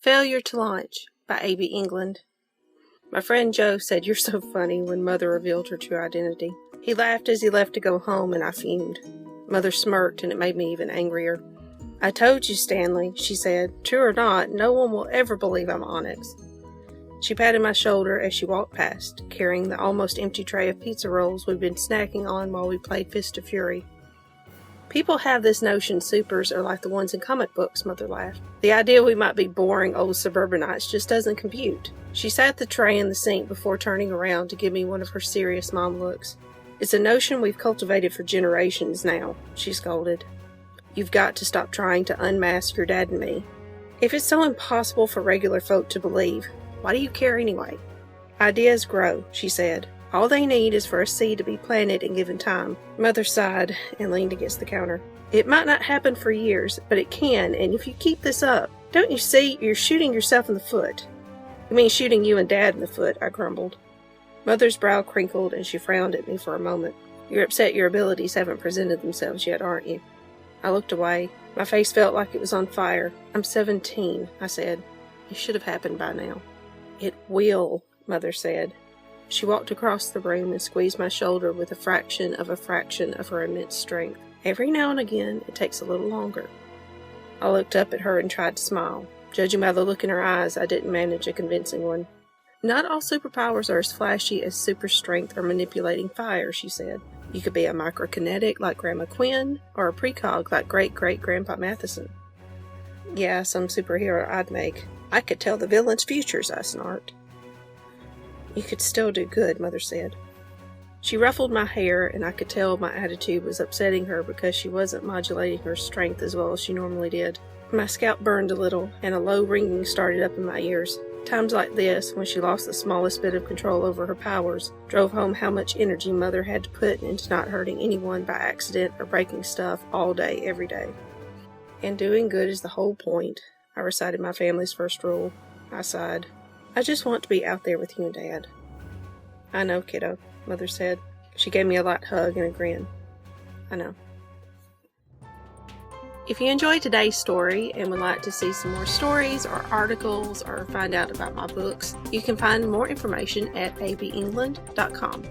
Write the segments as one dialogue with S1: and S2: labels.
S1: Failure to Launch by A.B. England. My friend Joe said, "You're so funny," when Mother revealed her true identity. He laughed as he left to go home, and I fumed. Mother smirked, and it made me even angrier. "I told you, Stanley," she said. "True or not, no one will ever believe I'm Onyx." She patted my shoulder as she walked past, carrying the almost empty tray of pizza rolls we'd been snacking on while we played Fist of Fury. "People have this notion supers are like the ones in comic books," Mother laughed. "The idea we might be boring old suburbanites just doesn't compute." She sat the tray in the sink before turning around to give me one of her serious mom looks. "It's a notion we've cultivated for generations now," she scolded. "You've got to stop trying to unmask your dad and me. If it's so impossible for regular folk to believe, why do you care anyway?" "Ideas grow," she said. "All they need is for a seed to be planted and given time." Mother sighed and leaned against the counter. "It might not happen for years, but it can, and if you keep this up, don't you see, you're shooting yourself in the foot." "You mean shooting you and Dad in the foot," I grumbled. Mother's brow crinkled and she frowned at me for a moment. "You're upset your abilities haven't presented themselves yet, aren't you?" I looked away. My face felt like it was on fire. "I'm 17, I said. "It should have happened by now." "It will," Mother said. She walked across the room and squeezed my shoulder with a fraction of her immense strength. "Every now and again, it takes a little longer." I looked up at her and tried to smile. Judging by the look in her eyes, I didn't manage a convincing one. "Not all superpowers are as flashy as super strength or manipulating fire," she said. "You could be a microkinetic like Grandma Quinn, or a precog like Great-Great-Grandpa Matheson." "Yeah, some superhero I'd make. I could tell the villains' futures," I snarked. "You could still do good," Mother said. She ruffled my hair, and I could tell my attitude was upsetting her because she wasn't modulating her strength as well as she normally did. My scalp burned a little, and a low ringing started up in my ears. Times like this, when she lost the smallest bit of control over her powers, drove home how much energy Mother had to put into not hurting anyone by accident or breaking stuff all day, every day. "And doing good is the whole point," I recited my family's first rule. I sighed. "I just want to be out there with you and Dad." "I know, kiddo," Mother said. She gave me a light hug and a grin. "I know." If you enjoyed today's story and would like to see some more stories or articles or find out about my books, you can find more information at abengland.com.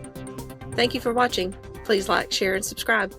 S1: Thank you for watching. Please like, share, and subscribe.